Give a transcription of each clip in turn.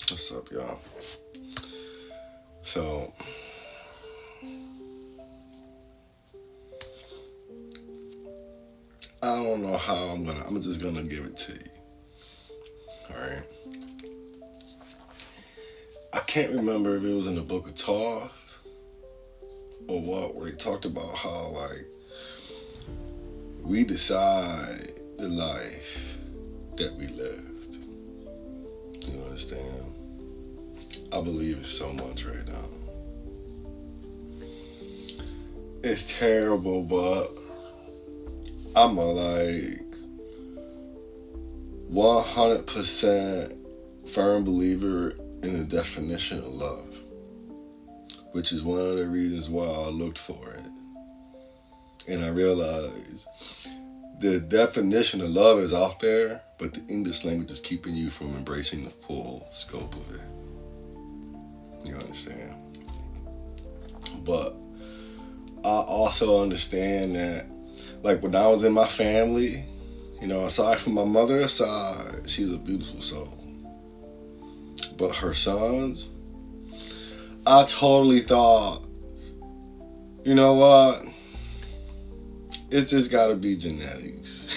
What's up, y'all? So, I don't know how I'm just gonna give it to you. Alright? I can't remember if it was in the book of Thoth or what, where they talked about how, like, we decide the life that we lived. You understand? I believe it so much right now. It's terrible, but I'm a like 100% firm believer in the definition of love, which is one of the reasons why I looked for it. And I realized the definition of love is out there, but the English language is keeping you from embracing the full scope of it. You understand? But I also understand that, like, when I was in my family, aside from my mother side, she's a beautiful soul. But her sons, I totally thought, you know what? It's just gotta be genetics.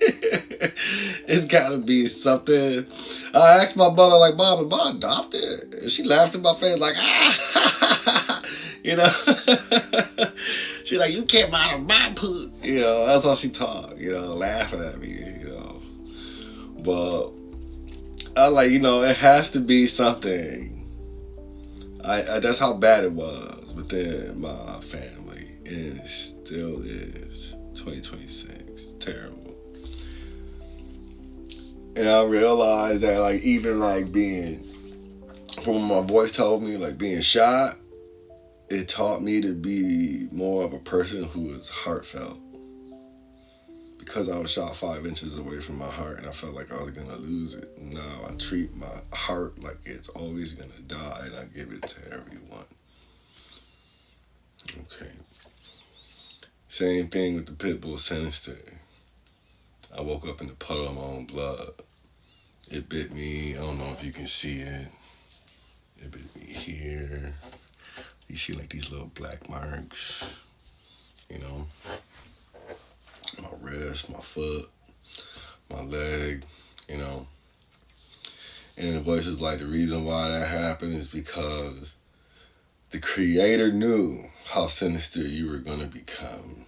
It's gotta be something. I asked my mother, like, Mom, am I adopted? And she laughed in my face, like, ah, you know. She's like, you came out of my poop. That's how she talked, laughing at me. But I like, it has to be something. I that's how bad it was within my family, and it still is. 2026, terrible. And I realized that, like, even like being, from what my voice told me, like being shot, it taught me to be more of a person who is heartfelt. Because I was shot 5 inches away from my heart and I felt like I was gonna lose it. Now I treat my heart like it's always gonna die and I give it to everyone. Okay. Same thing with the pit bull Sinister. I woke up in the puddle of my own blood. It bit me. I don't know if you can see it. It bit me here. You see like these little black marks. My wrist, my foot, my leg, And the voice is like, the reason why that happened is because the creator knew how sinister you were going to become.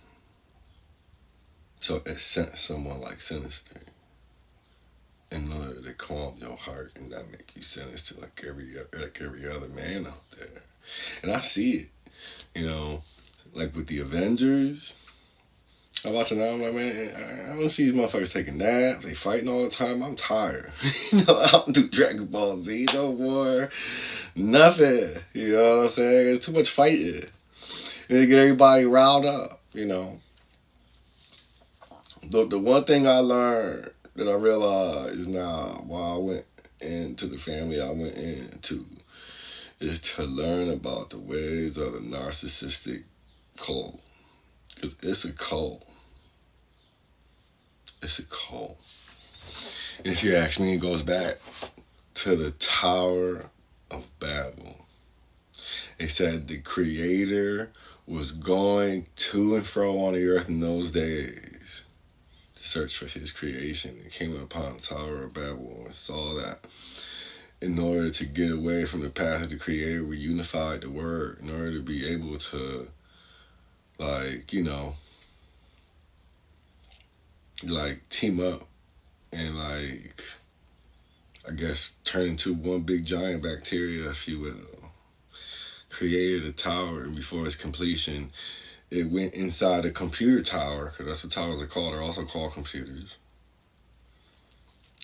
So it sent someone like Sinister in order to calm your heart and not make you sinister like every other man out there. And I see it, like with the Avengers. I watch it now, I'm like, man, I don't see these motherfuckers taking naps. They fighting all the time. I'm tired. I don't do Dragon Ball Z no more. Nothing. You know what I'm saying? It's too much fighting. And to get everybody riled up. The one thing I learned that I realize now while I went into the family I went into is to learn about the ways of the narcissistic cult. Because it's a cult. It's a cult. And if you ask me, it goes back to the Tower of Babel. They said the creator was going to and fro on the earth in those days to search for his creation. He came upon the Tower of Babel and saw that in order to get away from the path of the creator, we unified the word in order to be able to, team up and, I guess, turn into one big giant bacteria, if you will. Created a tower, and before its completion, it went inside a computer tower, because that's what towers are called. They're also called computers.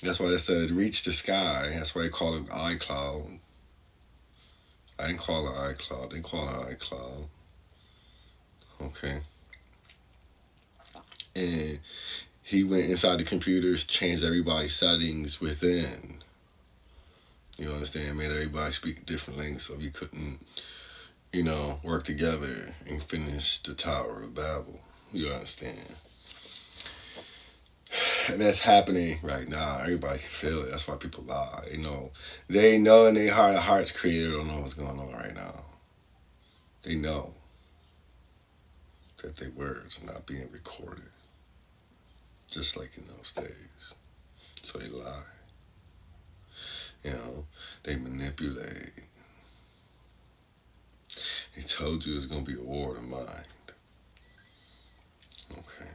That's why they said it reached the sky. That's why they call it iCloud. I didn't call it iCloud. They call it iCloud. Okay. And he went inside the computers, changed everybody's settings within. You understand? Made everybody speak a different language so we couldn't, work together and finish the Tower of Babel. You understand? And that's happening right now. Everybody can feel it. That's why people lie. They know in their heart of hearts, Creator don't know what's going on right now. They know that their words are not being recorded, just like in those days. So they lie. They manipulate. He told you it's gonna be a war of mind. Okay.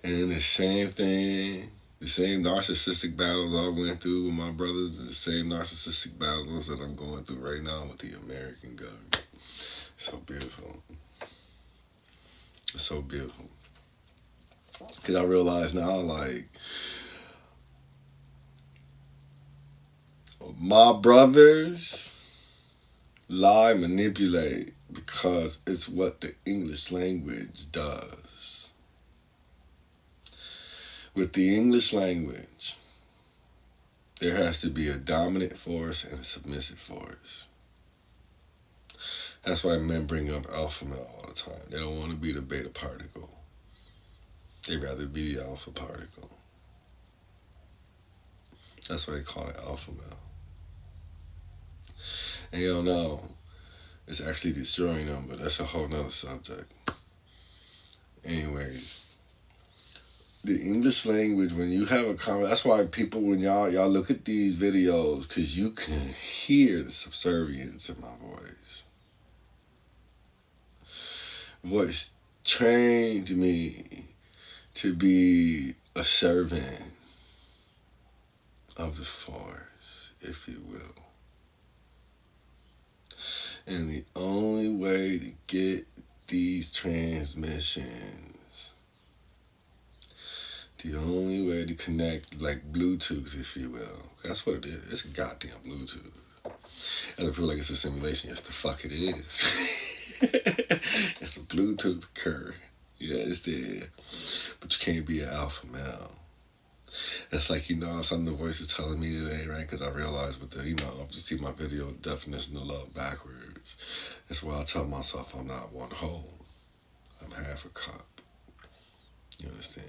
And then the same thing, the same narcissistic battles I went through with my brothers, the same narcissistic battles that I'm going through right now with the American government. So beautiful. It's so beautiful. Because I realize now, like, my brothers lie, manipulate, because it's what the English language does. With the English language, there has to be a dominant force and a submissive force. That's why men bring up alpha male all the time. They don't want to be the beta particle. They'd rather be the alpha particle. That's why they call it alpha male. And you don't know, it's actually destroying them, but that's a whole nother subject. Anyways, the English language, when you have a conversation, that's why people, when y'all look at these videos, because you can hear the subservience in my voice trained me to be a servant of the force, if you will. And the only way to get these transmissions, the only way to connect, like Bluetooth, if you will, that's what it is. It's goddamn Bluetooth. And I feel like it's a simulation. Yes, the fuck it is. It's a Bluetooth curve. Yeah, it's there. But you can't be an alpha male. That's like, something the voice is telling me today, right? Because I realized with you see my video, definition of love backwards. That's why I tell myself I'm not one whole. I'm half a cup. You understand?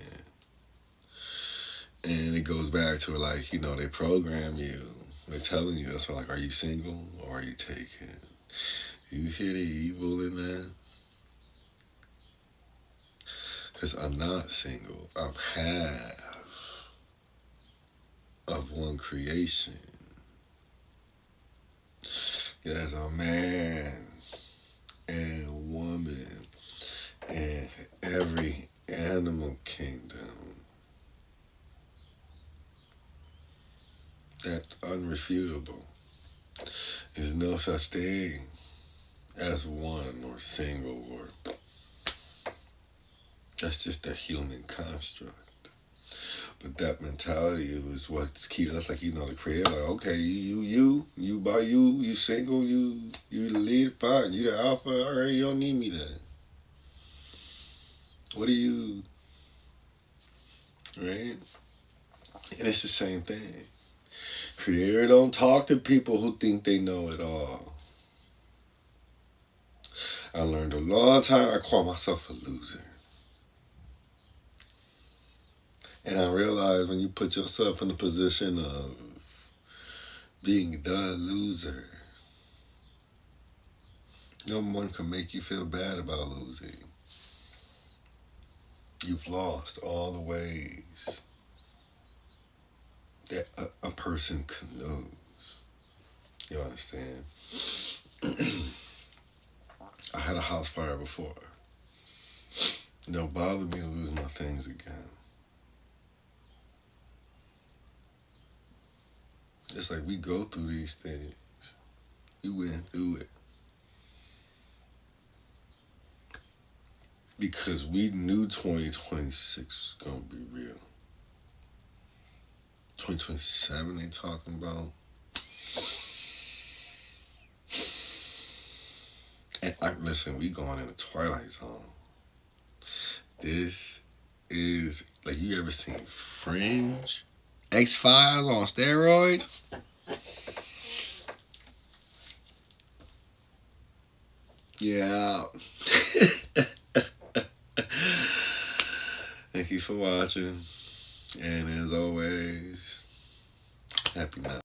And it goes back to like, they program you. They're telling you, so like, are you single or are you taken? You hear the evil in that? Because I'm not single. I'm half of one creation. There's a man and woman and every animal kingdom. That's unrefutable. There's no such thing as one or single, or that's just a human construct. But that mentality was what's key. That's like, the creator, like, okay, you single, you the lead, fine, you the alpha, all right, you don't need me then. What are you, right? And it's the same thing. Creator don't talk to people who think they know it all. I learned a long time, I call myself a loser. And I realized when you put yourself in a position of being the loser, no one can make you feel bad about losing. You've lost all the ways that a person can lose. You understand? I had a house fire before. It don't bother me to lose my things again. It's like we go through these things. We went through it. Because we knew 2026 was going to be real. 2027 they talking about. And listen, we going in the Twilight Zone. This is, like, you ever seen Fringe? X-Files on steroids? Yeah. Thank you for watching. And as always, happy night.